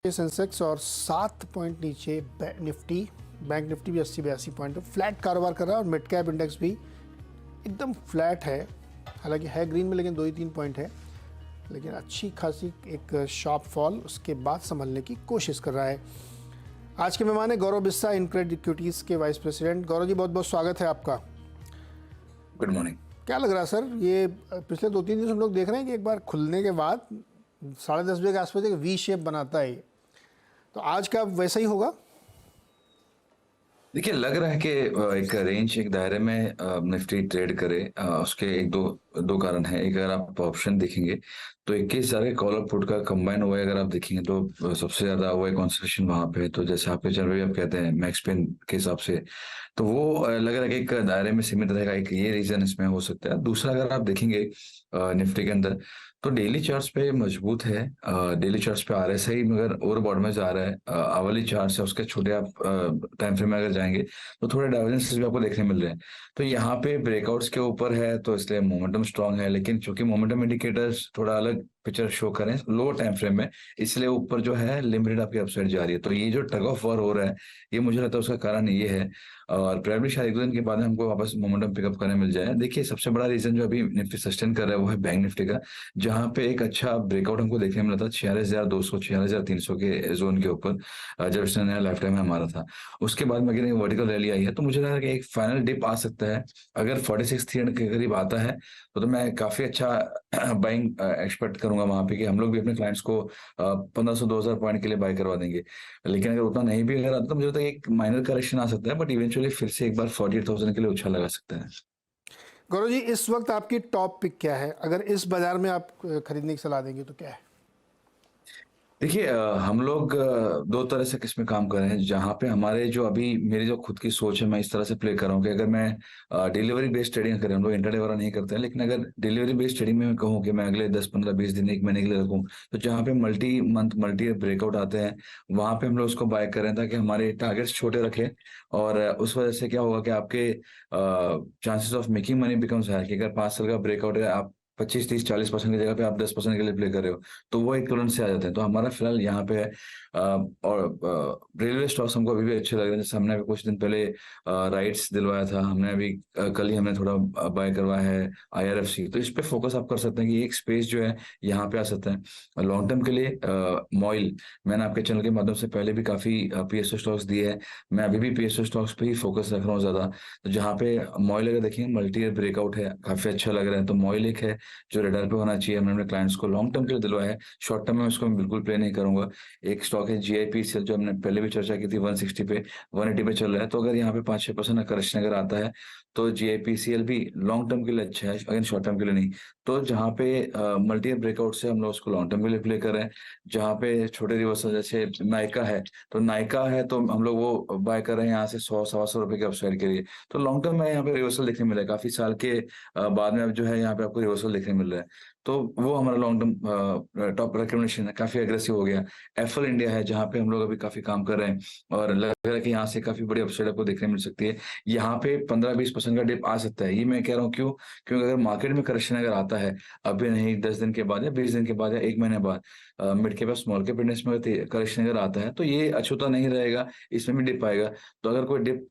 Sensex और 7 point नीचे Nifty, bank Nifty भी 80-82 पॉइंट पे फ्लैट कारोबार कर रहा है और मिड कैप इंडेक्स भी एकदम फ्लैट है। हालांकि है ग्रीन में, लेकिन 2 ही 3 पॉइंट है, लेकिन अच्छी खासी एक शार्प फॉल उसके बाद संभलने की कोशिश कर रहा है। आज के मेहमान है गौरव बिस्सा, इनक्रेड इक्विटीज़ के वाइस प्रेसिडेंट। गौरव जी, बहुत बहुत स्वागत है आपका। Good morning. क्या लग रहा है सर, ये पिछले 2-3 दिन से हम लोग देख रहे हैं कि एक बार खुलने के बाद 10:30 बजे के आसपास एक वी शेप बनाता है, तो आज का वैसा ही होगा? देखिए, लग रहा है कि एक रेंज, एक दायरे में निफ्टी ट्रेड करे। उसके एक दो दो कारण है। एक, अगर आप ऑप्शन देखेंगे तो 21,000 के कॉल और पुट का कंबाइन हुआ है। अगर आप देखेंगे तो सबसे ज्यादा हुआ है कॉन्सेंट्रेशन वहां पे। तो जैसे आपके चल रही, आप कहते हैं मैक्स पेन के हिसाब से, तो वो लग रहा है कि एक दायरे में सीमित रहेगा। एक ये रीजन इसमें हो सकता है। दूसरा, अगर आप देखेंगे निफ्टी के अंदर, तो डेली चार्ट्स पे मजबूत है। डेली चार्ट्स पे आरएसआई मगर ओवरबॉट में जा रहा है। आवली चार्ट है उसके छोटे आप टाइम फ्रेम में अगर जाएंगे तो थोड़े डाइवर्जेंसेस भी आपको देखने मिल रहे हैं। तो यहाँ पे ब्रेकआउट्स के ऊपर है, तो इसलिए मोमेंटम स्ट्रांग है। लेकिन चूंकि मोमेंटम इंडिकेटर्स थोड़ा अलग पिक्चर शो करें लोअर टाइम फ्रेम में, इसलिए ऊपर जो है लिमिटेड आपकी अपसाइड जा रही है। तो ये जो टग ऑफ वॉर हो रहा है, ये मुझे लगता है उसका कारण ये है। और प्रोबेबली शायद 1-2 दिन के बाद हमको वापस मोमेंटम पिकअप करने मिल जाए। देखिए, सबसे बड़ा रीजन जो अभी निफ्टी सस्टेन कर रहा है वो है बैंक निफ्टी का, जहां पे एक अच्छा ब्रेकआउट हमको देखने मिला था 46,200 46,300 के जोन के ऊपर, जब इसने नया लाइफ टाइम में हमारा था। उसके बाद में अगर वर्टिकल रैली आई है, तो मुझे लगा कि एक फाइनल डिप आ सकता है। अगर 46,300 के करीब आता है तो मैं काफी अच्छा बाइंग एक्सपेक्ट करूंगा वहां पे, कि हम लोग भी अपने क्लाइंट्स को 1,500-2,000 पॉइंट के लिए बाय करवा देंगे। लेकिन अगर उतना नहीं भी अगर आता तो मुझे लगता है एक माइनर करेक्शन आ सकता है, बट इवेंचुअली फिर से एक बार 48,000 के लिए उछाल लगा सकता है। गौरव जी, इस वक्त आपकी टॉप पिक क्या है? अगर इस बाजार में आप खरीदने की सलाह देंगे तो क्या है? देखिए, हम लोग दो तरह से किस्में काम कर रहे हैं। जहाँ पे हमारे जो अभी मेरी जो खुद की सोच है, मैं इस तरह से प्ले कर रहा हूँ कि अगर मैं डिलीवरी बेस्ड ट्रेडिंग करें, हम लोग इंटरडे वाला नहीं करते हैं, लेकिन अगर डिलीवरी बेस्ड ट्रेडिंग में मैं कहूँ कि मैं अगले 10-15-20 दिन, 1 महीने के लिए रखूँ, तो जहाँ पे मल्टी मंथ मल्टी ब्रेकआउट आते हैं, वहां पे हम लोग उसको बाय करें, ताकि हमारे टारगेट्स छोटे रखें। और उस वजह से क्या होगा कि आपके chances of making money becomes है, कि अगर 5 साल का ब्रेकआउट है, आप 25-30-40% की जगह पे आप 10% के लिए प्ले कर रहे हो, तो वो एक तुरंत से आ जाते हैं। तो हमारा फिलहाल यहाँ पे है। और रेलवे स्टॉक्स हमको अभी भी अच्छे लग रहे हैं। जैसे हमने अभी कुछ दिन पहले राइट्स दिलवाया था, हमने अभी कल ही हमने थोड़ा बाय करवाया है आईआरएफसी। तो इस पे फोकस आप कर सकते हैं कि एक स्पेस जो है यहाँ पे आ सकता है लॉन्ग टर्म के लिए। मॉइल, मैंने आपके चैनल के माध्यम से पहले भी काफी पीएसओ स्टॉक्स दिए हैं। मैं अभी भी पीएसओ स्टॉक्स पे ही फोकस रख रहा हूँ ज्यादा। तो जहाँ पे मॉइल अगर देखेंगे मल्टी ईयर ब्रेकआउट है, काफी अच्छा लग रहा है, तो मॉइल एक है जो रेडर पे होना चाहिए। हमने अपने क्लाइंट्स को लॉन्ग टर्म के लिए दिलवाया है। शॉर्ट टर्म में उसको मैं बिल्कुल प्ले नहीं करूंगा। एक स्टॉक है जीआईपीसीएल, जो हमने पहले भी चर्चा की थी, 160 पे 180 पे चल रहा है। तो अगर यहाँ पे 5-6% का करेक्शन अगर आता है, तो जीआईपीसीएल भी लॉन्ग टर्म के लिए अच्छा है, अगर शॉर्ट टर्म के लिए नहीं। तो जहाँ पे मल्टी ब्रेकआउट से हम लोग उसको लॉन्ग टर्म के लिए प्ले कर रहे हैं। जहाँ पे छोटे रिवर्सल, जैसे नायका है, तो नायका है तो हम लोग वो बाय कर रहे हैं यहाँ से 100-125 रुपए के अपसाइड के लिए। तो लॉन्ग टर्म में यहाँ पे रिवर्सल देखने मिला है काफी साल के बाद में। अब जो है यहाँ पे आपको रिवर्सल देखने मिल रहा है, तो वो हमारा लॉन्ग टर्म टॉप रिकमेंडेशन है। काफी एग्रेसिव हो गया। एफएल इंडिया है, जहाँ पे हम लोग अभी काफी काम कर रहे हैं, और लग रहा है कि यहाँ से काफी बड़ी अपसाइड आपको देखने मिल सकती है। यहाँ पे 15-20% का डिप आ सकता है। ये मैं कह रहा हूँ क्यों? क्योंकि अगर मार्केट में करेक्शन अगर आता है, अभी नहीं, 10 दिन के बाद या 20 दिन के बाद या 1 महीने बाद, मिड के पास स्मॉल कैप इंडेक्स में करेक्शन अगर आता है, तो ये अछूता नहीं रहेगा, इसमें भी डिप आएगा। तो अगर कोई डिप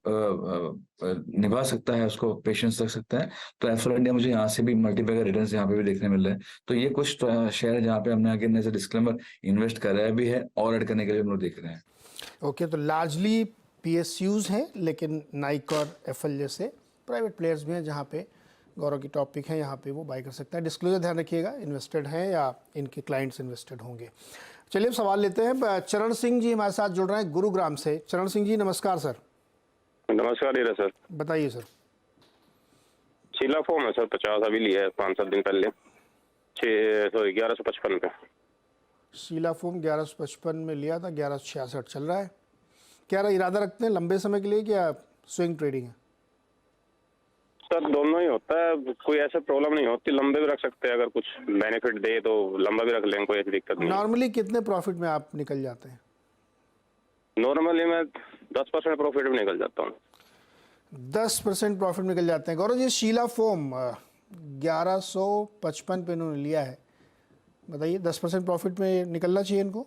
निभा सकता है, उसको पेशेंस रख सकता है, तो एफएल इंडिया मुझे यहाँ से भी मल्टीपल रिटर्न यहाँ पे भी देखने मिल रहे हैं। तो ये कुछ शेयर है जहाँ पे हमने again as a disclaimer invest कराया भी है, और ऐड करने के लिए हम लोग देख रहे हैं। ओके, तो लार्जली पीएसयूज हैं, लेकिन नाइक और एफएल जैसे प्राइवेट प्लेयर्स भी हैं जहाँ पे गौरव की टॉपिक है, यहाँ पे वो बाय कर सकता है। डिस्क्लोजर ध्यान रखिएगा, इन्वेस्टेड हैं या इनके क्लाइंट्स इन्वेस्टेड होंगे। चलिए अब सवाल लेते हैं। चरण सिंह जी हमारे साथ जुड़ रहे हैं गुरुग्राम से। चरण सिंह जी, नमस्कार सर। नमस्कार हीरा सर। बताइए सर। शीला फोम है सर, 50 अभी लिया है 5-7 दिन पहले, 1155 पे। शीला फोम 1155 में लिया था, 1166 चल रहा है। क्या इरादा रखते हैं लंबे समय के लिए, क्या स्विंग ट्रेडिंग है? सर दोनों ही होता है, कोई ऐसे प्रॉब्लम नहीं होती। लंबे भी रख सकते हैं, अगर कुछ बेनिफिट दे तो लंबा भी रख लें, कोई ऐसी दिक्कत नहीं। नॉर्मली कितने प्रॉफिट में आप निकल जाते हैं? नॉर्मली मैं 10% प्रॉफिट में निकल जाता हूँ। 10% प्रॉफिट निकल जाते हैं। गौरव जी, शीला फोम 1155 पे इन्होंने लिया है, बताइए 10% प्रॉफिट में निकलना चाहिए इनको?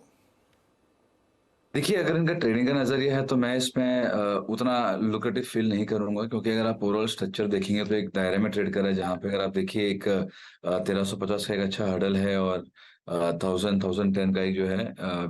देखिए, अगर इनका ट्रेडिंग का नजरिया है तो मैं इसमें उतना लुक्रेटिव फील नहीं करूंगा, क्योंकि अगर आप ओवरऑल स्ट्रक्चर देखेंगे तो एक दायरे में ट्रेड कर रहा है, जहां पे अगर आप देखिए एक 1350 का एक अच्छा हर्डल है, और 1010 का एक जो है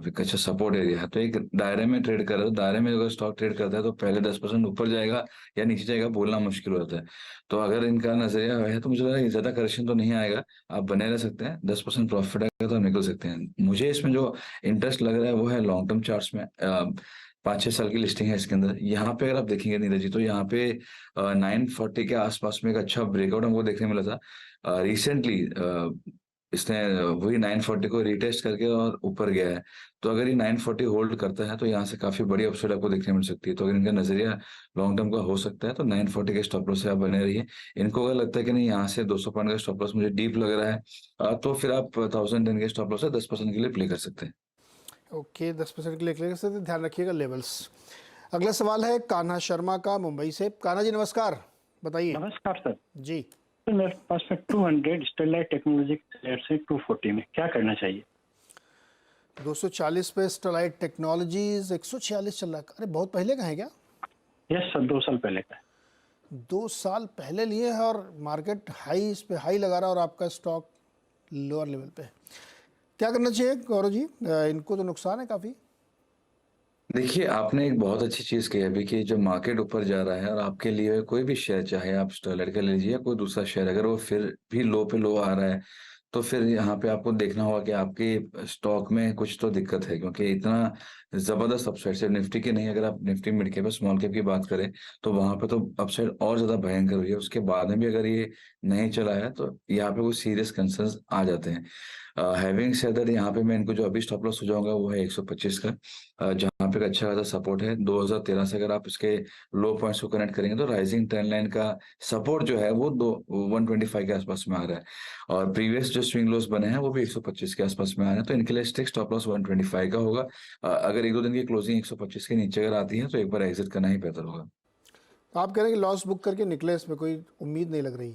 एक अच्छा सपोर्ट एरिया है। तो एक दायरे में ट्रेड कर रहा है, तो दायरे में अगर स्टॉक ट्रेड करता है तो पहले 10% ऊपर जाएगा या नीचे जाएगा बोलना मुश्किल हो जाता है। तो अगर इनका नजरिया है तो मुझे लग रहा है ज्यादा करेक्शन तो नहीं आएगा, आप बने रह सकते हैं, 10% प्रॉफिट आएगा तो आप निकल सकते हैं। मुझे इसमें जो इंटरेस्ट लग रहा है वो है लॉन्ग टर्म चार्ट्स में। 5-6 साल की लिस्टिंग है इसके अंदर। यहाँ पे अगर आप देखेंगे नीरज जी, तो यहाँ पे 940 के आसपास में एक अच्छा ब्रेकआउट हमको देखने मिला था रिसेंटली। इसने वही 940 को रिटेस्ट करके और ऊपर गया है। तो अगर ये 940 होल्ड करता है तो यहाँ से काफी बड़ी अपसाइड आपको देखने मिल सकती है। तो अगर इनका नजरिया लॉन्ग टर्म का हो सकता है तो 940 के स्टॉप लॉस से आप बने रहिए। इनको अगर लगता है कि नहीं यहाँ से 200 पॉइंट का स्टॉप लॉस मुझे डीप लग रहा है, तो फिर आप 1010 के स्टॉप लॉस से 10% के लिए प्ले कर सकते हैं। ओके, 10% के लिए क्लियर से ध्यान रखिएगा लेवल्स। अगला सवाल है कान्हा शर्मा का मुंबई से। कान्हा जी नमस्कार, बताइए। नमस्कार सर। जी। सर मेरे पास में 200 स्टेरलाइट टेक्नोलॉजी शेयर से 240 में क्या करना चाहिए? 240 पे स्टेरलाइट टेक्नोलॉजीज 146 चल रहा है। अरे बहुत पहले का है क्या? यस सर, 2 साल पहले का है। 2 साल पहले लिए है और मार्केट हाई, इस पे हाई लगा रहा है और आपका स्टॉक लोअर लेवल पे है। क्या करना चाहिए गौरव जी? इनको तो नुकसान है काफ़ी। देखिए, आपने एक बहुत अच्छी चीज कही अभी कि जब मार्केट ऊपर जा रहा है और आपके लिए कोई भी शेयर, चाहे आप स्टेरलाइट का ले लीजिए या कोई दूसरा शेयर, अगर वो फिर भी लो पे लो आ रहा है तो फिर यहाँ पे आपको देखना होगा कि आपके स्टॉक में कुछ तो दिक्कत है, क्योंकि इतना जबरदस्त अपसाइड, सिर्फ निफ्टी की नहीं, अगर आप Nifty mid cap small cap की बात करें तो वहां पे तो अपसाइड और ज्यादा भयंकर हुई है। उसके बाद में भी अगर ये नहीं चला है तो यहाँ पे कुछ सीरियस कंसर्न्स आ जाते हैं। हैविंग सेड दैट, यहाँ पे मैं इनको जो अभी स्टॉप लॉस हो जाऊंगा वो है 125 का, जहाँ पे एक अच्छा खासा सपोर्ट है 2013 से। अगर आप इसके लो पॉइंट्स को कनेक्ट करेंगे तो राइजिंग ट्रेंड लाइन का सपोर्ट जो है वो 125 के आसपास में आ रहा है, और प्रीवियस जो स्विंग लोस बने हैं वो भी 125 के आसपास में आ रहे हैं। तो इनके लिए स्टिक स्टॉप लॉस 125 का होगा। अगर 1-2 दिन की क्लोजिंग 125 के नीचे अगर आती है तो एक बार एग्जिट करना ही बेहतर होगा। तो आप कह रहे हैं कि लॉस बुक करके निकले, इसमें कोई उम्मीद नहीं लग रही?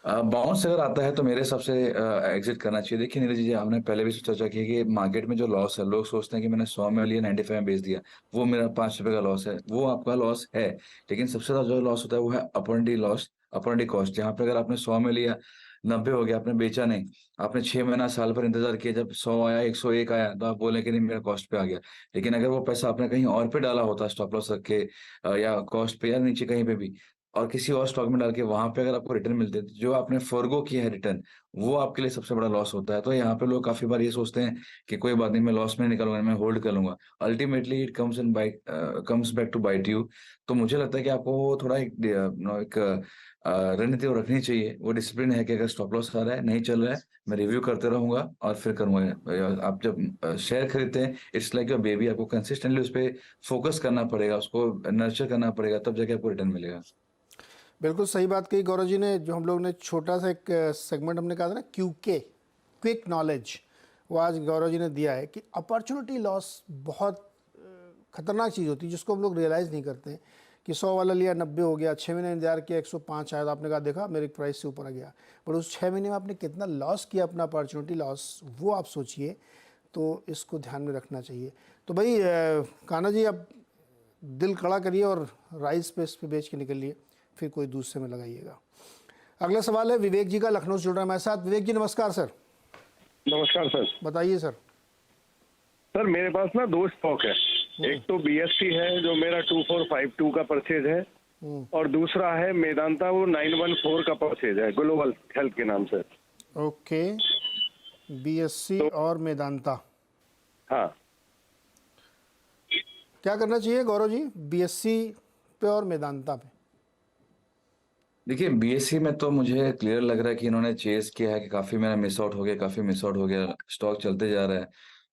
बाउंस अगर आता है तो मेरे हिसाब से एग्जिट करना चाहिए। देखिए नीरज जी, हमने पहले भी चर्चा की है कि मार्केट में जो लॉस है, लोग सोचते हैं कि मैंने 100 में लिया 95 में बेच दिया, वो मेरा 5 रुपए का लॉस है। वो आपका लॉस है, लेकिन सबसे ज्यादा जो लॉस होता है वो है अपॉर्चुनिटी लॉस, अपॉर्चुनिटी कॉस्ट। जहाँ पे अगर आपने 100 में लिया, 90 हो गया, आपने बेचा नहीं, आपने 6 महीना साल भर इंतजार किया, जब 100 आया, 101 आया, तो आप बोले कि नहीं मेरा कॉस्ट पे आ गया। लेकिन अगर वो पैसा आपने कहीं और पे डाला होता, स्टॉप लॉस रख के या कॉस्ट पे या नीचे कहीं पे भी, और किसी और स्टॉक में डाल के, वहां पे अगर आपको रिटर्न मिलते हैं, तो जो आपने फॉरगो किया है रिटर्न, वो आपके लिए सबसे बड़ा लॉस होता है। तो यहाँ पे लोग काफी बार ये सोचते हैं कि कोई बात नहीं, मैं लॉस में निकलूंगा, मैं होल्ड कर लूंगा। Ultimately it comes back to bite you. तो मुझे लगता है कि आपको वो थोड़ा एक रणनीति रखनी चाहिए। वो डिसिप्लिन है कि अगर स्टॉप लॉस आ रहा है, नहीं चल रहा है, मैं रिव्यू करते रहूंगा और फिर करूंगा। आप जब शेयर खरीदते हैं, इट्स लाइक योर बेबी, आपको कंसिस्टेंटली उस पर फोकस करना पड़ेगा, उसको नर्चर करना पड़ेगा, तब जाके आपको रिटर्न मिलेगा। बिल्कुल सही बात कही गौरव जी ने। जो हम लोग ने छोटा सा एक सेगमेंट हमने कहा था ना, क्यूके, क्विक नॉलेज, वो आज गौरव जी ने दिया है कि अपॉर्चुनिटी लॉस बहुत खतरनाक चीज़ होती है, जिसको हम लोग रियलाइज़ नहीं करते हैं कि 100 वाला लिया, 90 हो गया, 6 महीने इंतजार किया, 105 आया, तो आपने कहा देखा मेरे प्राइस से ऊपर आ गया। पर उस 6 महीने में आपने कितना लॉस किया, अपना अपॉर्चुनिटी लॉस, वो आप सोचिए। तो इसको ध्यान में रखना चाहिए। तो भाई कान्हा जी, अब दिल कड़ा करिए और राइस पे इस पे बेच के निकलिए, फिर कोई दूसरे में लगाइएगा। अगला सवाल है विवेक जी का, लखनऊ से जुड़ रहा है हमारे साथ। विवेक जी नमस्कार सर। नमस्कार सर। बताइए सर। सर मेरे पास ना 2 स्टॉक है। एक तो बीएससी है जो मेरा 2452 का परचेज है, और दूसरा है मेदांता, वो 914 का परचेज है, ग्लोबल हेल्थ के नाम से। ओके, बीएससी और मेदांता। हाँ। क्या करना चाहिए गौरव जी, बीएससी पे और मेदांता पे? देखिए, बीएससी में तो मुझे क्लियर लग रहा है कि इन्होंने चेस किया है कि काफी मेरा मिस आउट हो गया, काफी मिस आउट हो गया, स्टॉक चलते जा रहा है,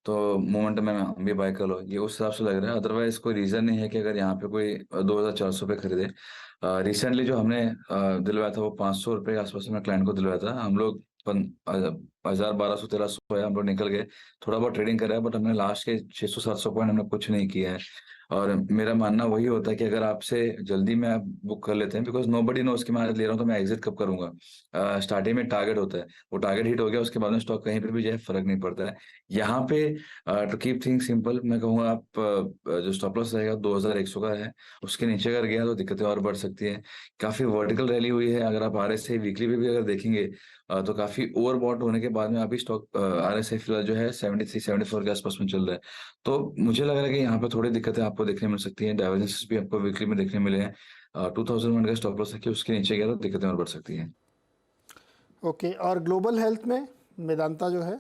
तो मोमेंटम में हम भी बाय कर लो, ये उस हिसाब से लग रहा है। अदरवाइज कोई रीजन नहीं है कि अगर यहाँ पे कोई 2400 पे खरीदे। रिसेंटली जो हमने दिलवाया था वो 500 रुपये के आसपास में क्लाइंट को दिलवाया था। हम लोग 1200 1300 है, हम लोग निकल गए, थोड़ा बहुत ट्रेडिंग करा है, बट हमने लास्ट के 600 700 पॉइंट हमने कुछ नहीं किया है। और मेरा मानना वही होता है कि अगर आपसे जल्दी में आप बुक कर लेते हैं, बिकॉज नो बडी नोज कि मैं आज ले रहा हूँ तो मैं एग्जिट कब करूंगा। स्टार्टिंग में टारगेट होता है, वो टारगेट हिट हो गया, उसके बाद में स्टॉक कहीं पे भी जाए फर्क नहीं पड़ता है। यहाँ पे टू कीप थिंग सिंपल मैं कहूँगा, आप जो स्टॉप लॉस रहेगा 2100 का है, उसके नीचे अगर गया तो दिक्कतें और बढ़ सकती हैं। काफी वर्टिकल रैली हुई है, अगर आप RSI वीकली पे भी अगर देखेंगे तो काफी ओवरबॉट होने के बाद में अभी स्टॉक RSI फिलहाल जो है 73 74 के आसपास में चल रहा है। तो मुझे लग रहा है कि यहाँ पे थोड़ी दिक्कतें आपको देखने मिल सकती हैं, डाइवर्जेंसेस भी आपको वीकली में देखने मिले हैं। 2001 का स्टॉप लॉस है कि उसके नीचे गया तो दिक्कतें और बढ़ सकती हैं। ओके, और ग्लोबल हेल्थ में मेदांता जो है?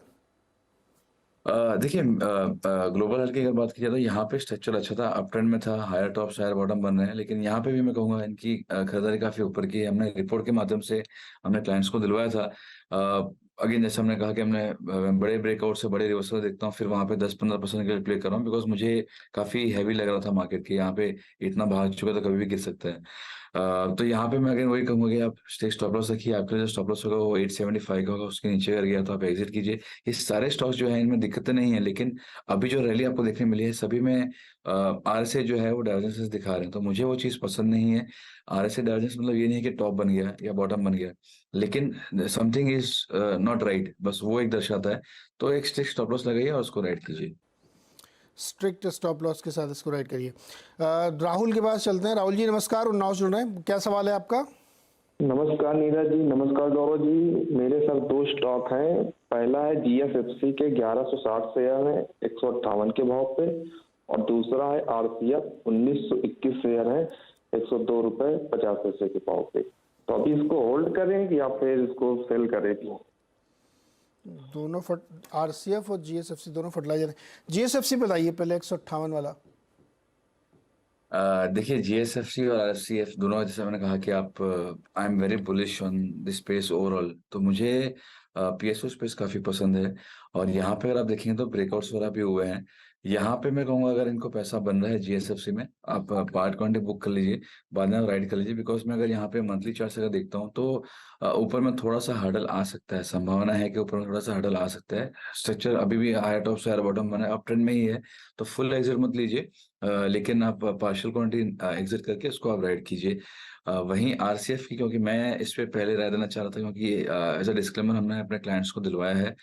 देखिए, ग्लोबल हेल्थ की अगर बात की जाए तो यहाँ पे स्ट्रक्चर अच्छा था, अप ट्रेंड में था, हायर टॉप हायर बॉटम बन रहे हैं, लेकिन यहाँ पे भी मैं कहूँगा इनकी खरीदारी काफी ऊपर की है। हमने रिपोर्ट के माध्यम से हमने क्लाइंट्स को दिलवाया था। अगेन जैसे हमने कहा कि हमने बड़े ब्रेकआउट से बड़े रिवर्सल देखता हूँ, फिर वहाँ पे 10-15% के लिए प्ले कर रहा हूँ, बिकॉज मुझे काफी हैवी लग रहा था मार्केट की, यहाँ पे इतना भाग चुका तो कभी भी गिर सकता है। तो यहाँ पे मैं अगेन वही कहूंगा कि आप स्टॉप लॉस रखिए, आपके लिए जो स्टॉप लॉस होगा वो 875 का होगा, उसके नीचे अगर गया तो आप एग्जिट कीजिए। ये सारे स्टॉक्स जो है इनमें दिक्कतें नहीं है, लेकिन अभी जो रैली आपको देखने मिली है सभी में RSI जो है वो डाइवर्जेंसेस दिखा रहे हैं, तो मुझे वो चीज़ पसंद नहीं है। RSI डाइवर्जेंस मतलब ये नहीं है कि टॉप बन गया या बॉटम बन गया, लेकिन समथिंग इज नॉट राइट, बस वो एक दर्शाता है। तो एक स्ट्रिक्ट स्टॉप लॉस लगाइए और उसको राइट कीजिए। स्ट्रिक्ट स्टॉप लॉस के साथ इसको राइट करिए। राहुल के पास चलते हैं। राहुल जी नमस्कार, उन्नाव सुन रहे हैं, क्या सवाल है आपका? नमस्कार नीरज जी, नमस्कार गौरव जी। मेरे सर दो स्टॉक हैं। पहला है GSFC के 1160 शेयर है 158 के भाव पे, और दूसरा है RCF 1921 शेयर है 102 रुपए 50 पैसे के भाव पे। तो अभी इसको होल्ड करें या फिर इसको सेल करें? दोनों RCF और GSFC दोनों फर्टिलाइजर हैं। GSFC बताइए पहले, 158 वाला। देखिए, GSFC और RCF दोनों, जैसे मैंने कहा कि आप, I am very bullish on this space overall, तो मुझे PSU स्पेस काफी पसंद है। और यहाँ पे अगर आप देखेंगे तो ब्रेकआउट्स वगैरह भी हुए हैं। यहाँ पे मैं कहूँगा अगर इनको पैसा बन रहा है GSFC में, आप पार्ट क्वांटिटी बुक कर लीजिए, बाद में आप राइड कर लीजिए, बिकॉज मैं अगर यहाँ पे मंथली चार्ट से अगर देखता हूँ तो ऊपर में थोड़ा सा हर्डल आ सकता है, संभावना है कि ऊपर में थोड़ा सा हर्डल आ सकता है। स्ट्रक्चर अभी भी हायर टॉप से हायर बॉटम बना है, अप ट्रेंड में ही है, तो फुल एग्जिट मत लीजिए, लेकिन आप पार्शियल क्वांटिटी एग्जिट करके उसको आप राइड कीजिए। वहीं RCF की, क्योंकि मैं इस पे पहले राय देना चाह रहा था, क्योंकि एज अ डिस्क्लेमर हमने अपने क्लाइंट्स को दिलवाया है।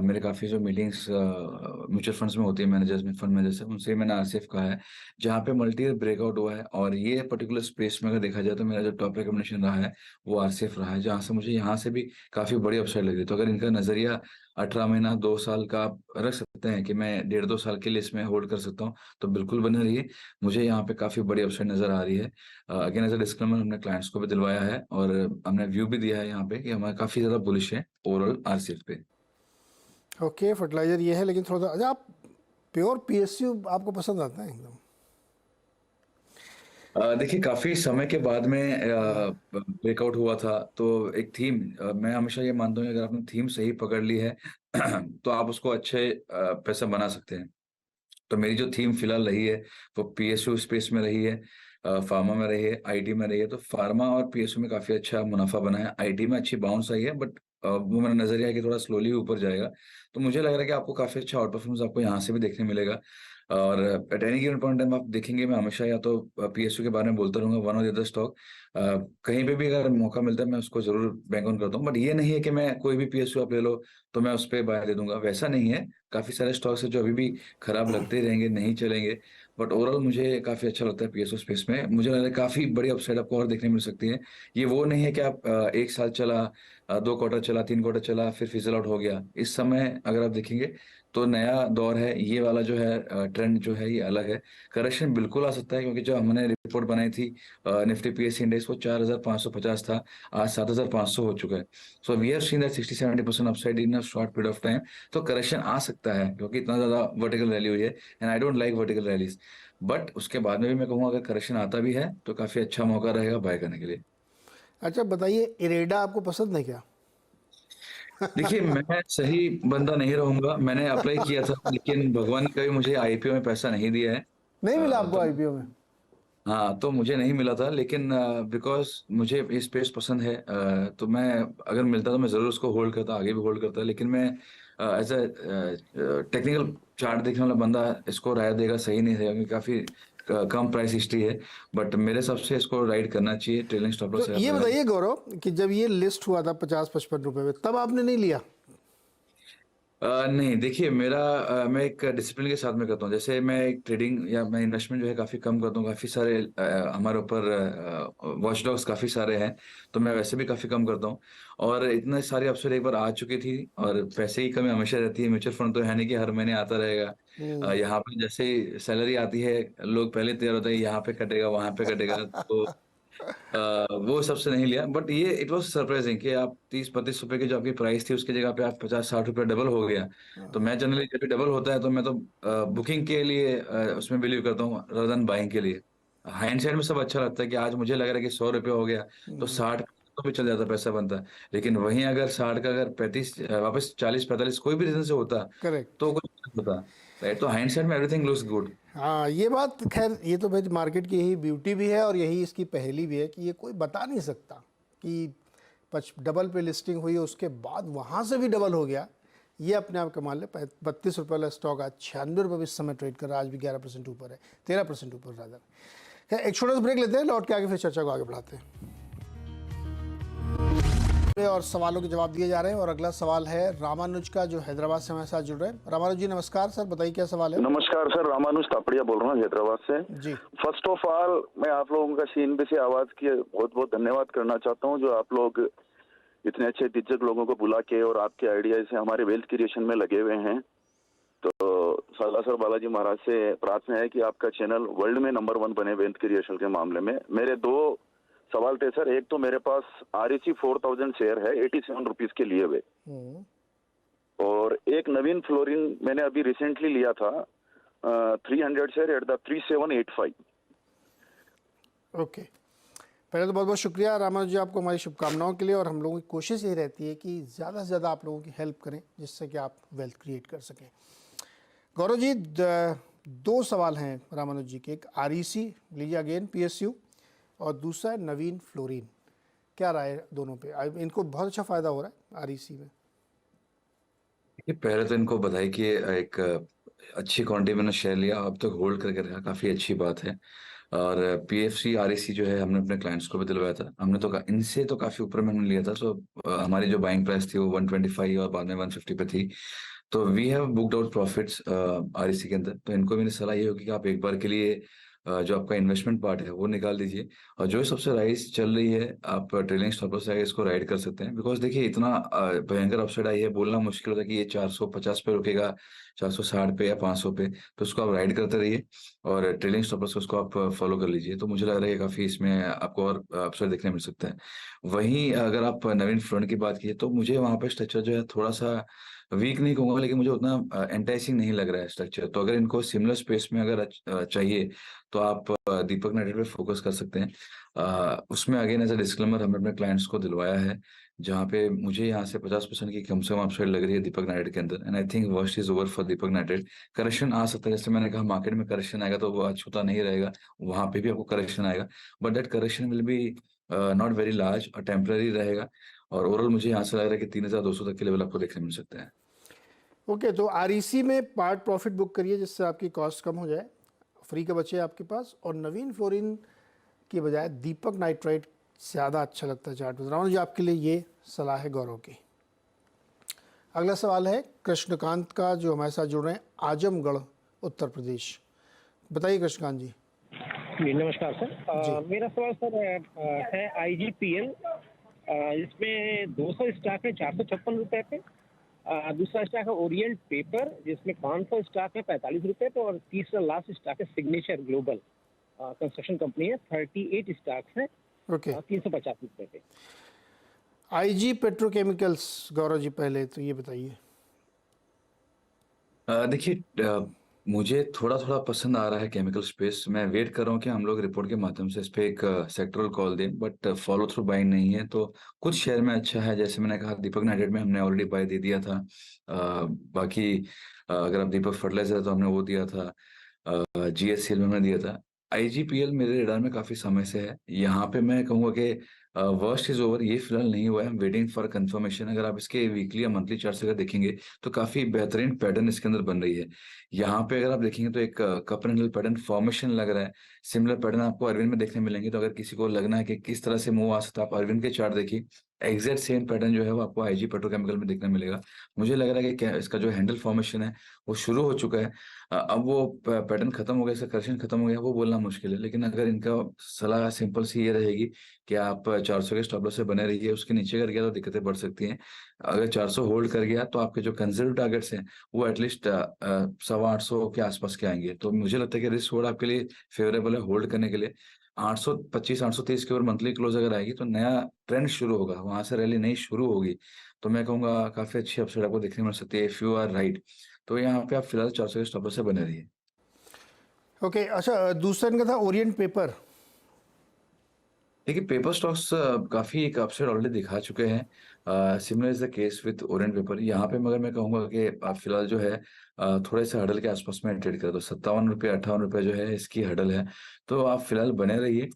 मेरे काफ़ी जो मीटिंग्स म्यूचुअल फंड्स में होती है, मैनेजर्स में, फंड मैनेजर्स से, उनसे मैंने RCF कहा है, जहाँ पे मल्टी ईयर ब्रेकआउट हुआ है। और ये पर्टिकुलर स्पेस में अगर देखा जाए तो मेरा जो टॉप रिकमेंडेशन रहा है वो RCF रहा है, जहाँ से मुझे यहाँ से भी काफ़ी बड़ी अपसाइड लग रही है। तो अगर इनका नज़रिया 18 महीना 2 साल का आप रख सकते हैं कि मैं 1.5-2 साल के लिए इसमें होल्ड कर सकता हूँ, तो बिल्कुल बने रहिए। मुझे यहाँ पे काफ़ी बड़ी अपसाइड नज़र आ रही है। अगेन एज अ डिस्क्लेमर हमने क्लाइंट्स को भी दिलवाया है और हमने व्यू भी दिया है यहाँ पे कि हमारा काफ़ी ज़्यादा बुलिश है ओवरऑल RCF पे। ओके, फर्टिलाइजर ये है, लेकिन थोड़ा सा, अच्छा, आप प्योर PSU आपको पसंद आता है एकदम? देखिए, काफी समय के बाद में ब्रेकआउट हुआ था, तो एक थीम, मैं हमेशा ये मानता हूँ कि अगर आपने थीम सही पकड़ ली है तो आप उसको अच्छे पैसा बना सकते हैं। तो मेरी जो थीम फिलहाल रही है वो PSU स्पेस में रही है, फार्मा में रही है, IT में रही है। तो फार्मा और PSU में काफी अच्छा मुनाफा बना है, IT में अच्छी बाउंस आई है, बट वो मेरा नजरिया है कि थोड़ा स्लोली ऊपर जाएगा। तो मुझे लग रहा है कि आपको काफी अच्छा आउट परफॉर्मेंस आपको यहाँ से भी देखने मिलेगा। और at any given point time आप देखेंगे, मैं हमेशा या तो PSU के बारे में बोलता रहूंगा, वन और द अदर स्टॉक, कहीं पे भी अगर मौका मिलता है मैं उसको जरूर बैंक ऑन करता हूँ। बट ये नहीं है कि मैं कोई भी PSU आप ले लो तो मैं उस पर बाय दे दूंगा, वैसा नहीं है। काफी सारे स्टॉक्स है जो अभी भी खराब लगते ही रहेंगे, नहीं चलेंगे, बट ओवरऑल मुझे काफी अच्छा लगता है PSU स्पेस में। मुझे लग रहा है काफी बड़ी अपसाइड आपको और देखने मिल सकती है। ये वो नहीं है कि आप 1 साल चला, 2 क्वार्टर चला, 3 क्वार्टर चला, फिर फिजल आउट हो गया। इस समय अगर आप देखेंगे तो नया दौर है, ये वाला जो है ट्रेंड जो है ये अलग है। करेक्शन बिल्कुल आ सकता है, क्योंकि जो हमने रिपोर्ट बनाई थी निफ्टी PSE इंडेक्स वो 4550 था, आज 7500 हो चुका है। So we have seen that 60-70% upside in a short period of time. तो करेक्शन आ सकता है, क्योंकि इतना ज्यादा वर्टिकल रैली हुई है, and I don't like vertical rallies. But उसके बाद में भी मैं कहूँगा अगर करेक्शन आता भी है तो काफी अच्छा मौका रहेगा बाय करने के लिए। अच्छा बताइए, इरेडा आपको पसंद है क्या? देखिए, मैं सही बंदा नहीं रहूंगा, मैंने अप्लाई किया था, लेकिन भगवान ने कभी मुझे IPO में पैसा नहीं दिया है। नहीं मिला आपको तो IPO में? हाँ, तो मुझे नहीं मिला था, लेकिन बिकॉज मुझे ये स्पेस पसंद है, तो मैं अगर मिलता तो मैं ज़रूर उसको होल्ड करता, आगे भी होल्ड करता, लेकिन मैं एज अ टेक्निकल चार्ट देखने वाला बंदा इसको राय देगा सही नहीं है, क्योंकि काफ़ी कम प्राइस हिस्ट्री है, बट मेरे हिसाब से इसको राइड करना चाहिए। ट्रेलिंग स्टॉप तो लॉस ये बताइए गौरव कि जब ये लिस्ट हुआ था 50-55 रुपए में, तब आपने नहीं लिया? नहीं, देखिए मेरा मैं एक डिसिप्लिन के साथ में करता हूँ। जैसे मैं एक ट्रेडिंग या मैं इन्वेस्टमेंट जो है काफ़ी कम करता हूँ। काफ़ी सारे हमारे ऊपर वॉच डॉग्स काफ़ी सारे हैं, तो मैं वैसे भी काफ़ी कम करता हूँ। और इतने सारे अवसर एक बार आ चुकी थी, और पैसे की कमी हमेशा रहती है। म्यूचुअल फंड तो है नहीं कि हर महीने आता रहेगा। यहाँ पे जैसे ही सैलरी आती है, लोग पहले तैयार होते हैं, यहाँ पे कटेगा, वहां पे कटेगा, तो वो सबसे नहीं लिया। बट ये इट वाज सरप्राइजिंग कि आप 30-32 रुपए की जो आपकी प्राइस थी, उसकी जगह पे आप 50-60 रुपए डबल हो गया। तो मैं जनरली जब भी डबल होता है तो मैं तो बुकिंग के लिए उसमें बिलीव करता हूँ rather than बाइंग के लिए। हाइंडसाइड में सब अच्छा लगता है कि आज मुझे लग रहा है कि 100 रुपए हो गया, तो 60 तो भी चल जाता, पैसा बनता। लेकिन वहीं अगर 60 का अगर 35 वापस 40-45 कोई भी रीजन से होता, करेक्ट। तो कुछ नहीं होता, राइट। तो हाइंडसाइड में एवरीथिंग लुक्स गुड। हाँ, ये बात खैर, ये तो भाई मार्केट की यही ब्यूटी भी है और यही इसकी पहेली भी है कि ये कोई बता नहीं सकता कि डबल पे लिस्टिंग हुई, उसके बाद वहाँ से भी डबल हो गया। ये अपने आप कमाल है। 32 रुपये वाला स्टॉक आज 96 रुपये भी इस समय ट्रेड कर रहा है, आज भी 11% ऊपर है, 13% ऊपर रादर। खैर, एक छोटा सा ब्रेक लेते हैं, लौट के आगे फिर चर्चा को आगे बढ़ाते हैं और सवालों के जवाब दिए जा रहे हैं। और अगला सवाल है रामानुज का, जो हैदराबाद से हमारे साथ जुड़ रहे हैं। रामानुज जी नमस्कार सर, बताइए क्या सवाल है? नमस्कार सर, रामानुज तापड़िया बोल रहा हूँ हैदराबाद से जी। फर्स्ट ऑफ ऑल मैं आप लोगों का CNBC आवाज की बहुत बहुत धन्यवाद करना चाहता हूँ, जो आप लोग इतने अच्छे दिग्गज लोगों को बुला के और आपके आइडिया से हमारे वेल्थ क्रिएशन में लगे हुए हैं। तो सर बालाजी महाराज से प्रार्थना है कि आपका चैनल वर्ल्ड में नंबर 1 बने वेल्थ क्रिएशन के मामले में। मेरे 2 सवाल थे सर। एक तो मेरे पास REC 4000 शेयर है 87 रुपीज के लिए हुए, और एक नवीन फ्लोरिन मैंने अभी रिसेंटली लिया था 300 शेयर एट द 3785। ओके, पहले तो बहुत बहुत शुक्रिया रामानुज जी, आपको हमारी शुभकामनाओं के लिए। और हम लोगों की कोशिश यही रहती है कि ज़्यादा से ज़्यादा आप लोगों की हेल्प करें, जिससे कि आप वेल्थ क्रिएट कर सकें। गौरव जी, 2 सवाल हैं रामानुज जी के। एक REC लीजिए अगेन PSU, और दूसरा है नवीन फ्लोरिन। क्या राय है दोनों पे? इनको बहुत अच्छा फ़ायदा हो रहा है REC में। पहले तो इनको बधाई कि एक अच्छी क्वांटिटी में शेयर लिया, अब तक होल्ड करके रखा, काफी अच्छी बात है। और PFC REC जो है हमने अपने क्लाइंट्स को भी दिलवाया था, हमने तो इनसे तो काफी ऊपर में हमने लिया था। सो हमारी जो बाइंग प्राइस थी वो 125 और बाद में 150 पे थी। तो we have booked out profits REC के अंदर। तो इनको मेरी सलाह ये होगी कि आप एक बार के लिए जो आपका इन्वेस्टमेंट पार्ट है वो निकाल दीजिए, और जो सबसे राइस चल रही है आप ट्रेलिंग स्टॉप लॉस से इसको राइड कर सकते हैं। बिकॉज देखिए इतना भयंकर अपसाइड आई है, बोलना मुश्किल होता है कि ये 450 पे रुकेगा, 460 पे या 500 पे, तो उसको आप राइड करते रहिए और ट्रेलिंग स्टॉप लॉस उसको आप फॉलो कर लीजिए। तो मुझे लग रहा है कि काफी इसमें आपको और अपसाइड देखने मिल सकता है। वहीं अगर आप नवीन फ्रंट की बात कीजिए, तो मुझे वहां पे स्ट्रक्चर जो है थोड़ा सा वीक नहीं कहूंगा, लेकिन मुझे उतना एंटाइसिंग नहीं लग रहा है स्ट्रक्चर। तो अगर इनको सिमिलर स्पेस में अगर चाहिए, तो आप दीपक नाइट्रेट पे फोकस कर सकते हैं। उसमें अगेन एज अ डिस्क्लेमर हमने अपने क्लाइंट्स को दिलवाया है, जहाँ पे मुझे यहाँ से 50% की कम से कम अपसाइड लग रही है दीपक नाइट्रेट के अंदर। And I think worst is over for Deepak nitrate. Correction आ सकता है, जैसे मैंने कहा मार्केट में करेक्शन आएगा तो वो अछूता नहीं रहेगा, वहां पे भी आपको करेक्शन आएगा, but that correction will be not very large और टेम्पररी रहेगा। और ओवरऑल मुझे यहाँ से लग रहा है कि 3200 तक के लेवल आपको देखने मिल सकते हैं। ओके, तो REC में पार्ट प्रॉफिट बुक करिए, जिससे आपकी कॉस्ट कम हो जाए, फ्री का बचे आपके पास। और नवीन फ्लोरिन की बजाय दीपक नाइट्राइट ज़्यादा अच्छा लगता है चार्ट में। रावण जी, आपके लिए ये सलाह है गौरव की। अगला सवाल है कृष्णकांत का, जो हमारे साथ जुड़ रहे हैं आजमगढ़ उत्तर प्रदेश। बताइए कृष्णकांत जी। जी नमस्कार सर। मेरा सवाल सर है IGPL। इसमें 200 स्टॉक है 456 रुपए पे। दूसरा स्टॉक है ओरिएंट पेपर, जिसमें 500 स्टॉक है 45 रुपए पे। और तीसरा लास्ट स्टॉक है सिग्नेचर ग्लोबल कंस्ट्रक्शन कंपनी है, 38 स्टॉक है, ओके, 350 रुपए पे। IG पेट्रोकेमिकल्स, गौरव जी पहले तो ये बताइए। देखिए मुझे थोड़ा थोड़ा पसंद आ रहा है केमिकल स्पेस। मैं वेट कर रहा हूँ कि हम लोग रिपोर्ट के माध्यम से इस पे एक सेक्टरल कॉल दें, बट फॉलो थ्रू बाइंग नहीं है। तो कुछ शेयर में अच्छा है, जैसे मैंने कहा दीपक नाइट्रेट में हमने ऑलरेडी बाय दे दिया था। बाकी अगर आप दीपक फर्टिलाइजर है तो हमने वो दिया था, GSCL में हमने दिया था। आईजीपीएल मेरे रेडार में काफी समय से है। यहाँ पे मैं कहूंगा कि वर्स्ट इज ओवर, ये फिलहाल नहीं हुआ है। Waiting for confirmation. अगर आप इसके वीकली या मंथली चार्ट्स अगर देखेंगे तो काफी बेहतरीन पैटर्न इसके अंदर बन रही है। यहाँ पे अगर आप देखेंगे तो एक cup and handle pattern formation लग रहा है। सिमिलर पैटर्न आपको अरविंद में देखने मिलेंगे। तो अगर किसी को लगना है कि किस तरह से मूव आ सकता है, आप अरविंद के चार्ट देखिए, एग्जैक्ट सेम पैटर्न जो है वो आपको आईजी पेट्रोकेमिकल में देखने मिलेगा। मुझे लग रहा है कि इसका जो हैंडल फॉर्मेशन है वो शुरू हो चुका है। अब वो पैटर्न खत्म हो गया, इसका करेक्शन खत्म हो गया, वो बोलना मुश्किल है। लेकिन अगर इनका सलाह सिंपल सी ये रहेगी कि आप 400 के स्टॉप लॉस से बने रहिए। उसके नीचे कर गया तो दिक्कतें बढ़ सकती हैं। अगर 400 होल्ड कर गया तो आपके जो कंजर्वेटिव टारगेट्स हैं वो एटलीस्ट 825 के आसपास के आएंगे। तो मुझे लगता है कि रिस्क वर्ड आपके लिए फेवरेबल है होल्ड करने के लिए। 825 823 के ऊपर मंथली क्लोज अगर आएगी तो नया ट्रेंड शुरू होगा, वहां से रैली नई शुरू होगी। तो मैं कहूंगा काफी अच्छी अपसाइड आपको देखने मिल सकती है इफ यू आर राइट। तो यहाँ पे आप फिलहाल 400 के स्टॉप लॉस से बने रहिए। ओके, अच्छा, दूसरा इनका था ओरिएंट पेपर। देखिए पेपर स्टॉक्स काफी एक अपसाइड ऑलरेडी दिखा चुके हैं। Similar is the case with Orient paper. यहाँ पे मगर मैं कहूंगा कि आप फिलहाल जो है थोड़े से हडल के आसपास में ट्रेड करें। तो 57 रुपये 58 रुपये जो है इसकी हडल है। तो आप फिलहाल बने रहिए।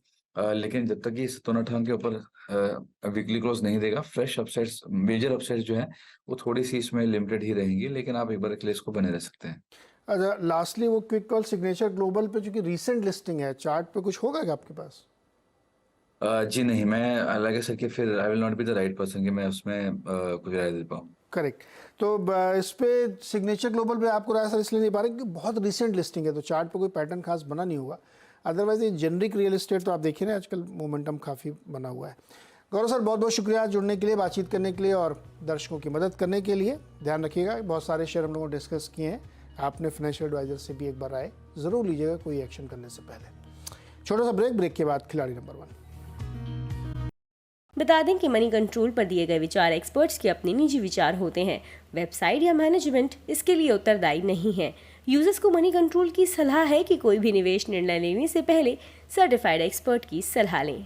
लेकिन जब तक ये 57-58 के ऊपर वीकली क्लोज नहीं देगा, फ्रेश अपसाइड्स, मेजर अपसाइड्स जो है वो थोड़ी सी इसमें लिमिटेड ही रहेंगी। लेकिन आप एक बार के लिए इसको बने रह सकते हैं। अच्छा, लास्टली वो क्विक कॉल सिग्नेचर ग्लोबल पे जो कि रिसेंट लिस्टिंग है, चार्ट पे कुछ होगा क्या आपके पास? जी नहीं, मैं लगे सर कि फिर I will not be the right person कि मैं उसमें कुछ राय दे पाऊँ। करेक्ट। तो इस पे सिग्नेचर ग्लोबल पे आपको राय सर इसलिए नहीं पा रहे क्योंकि बहुत रिसेंट लिस्टिंग है, तो चार्ट पे कोई पैटर्न खास बना नहीं होगा। अदरवाइज ये जेनरिक रियल एस्टेट तो आप देखिए ना, आजकल मोमेंटम काफ़ी बना हुआ है। गौरव सर, बहुत बहुत शुक्रिया जुड़ने के लिए, बातचीत करने के लिए और दर्शकों की मदद करने के लिए। ध्यान रखिएगा, बहुत सारे शेयर हम लोगों ने डिस्कस किए हैं। आपने फाइनेंशियल एडवाइजर से भी एक बार राय ज़रूर लीजिएगा कोई एक्शन करने से पहले। छोटा सा ब्रेक के बाद खिलाड़ी नंबर 1। बता दें कि मनी कंट्रोल पर दिए गए विचार एक्सपर्ट्स के अपने निजी विचार होते हैं। वेबसाइट या मैनेजमेंट इसके लिए उत्तरदायी नहीं है। यूजर्स को मनी कंट्रोल की सलाह है कि कोई भी निवेश निर्णय लेने से पहले सर्टिफाइड एक्सपर्ट की सलाह लें।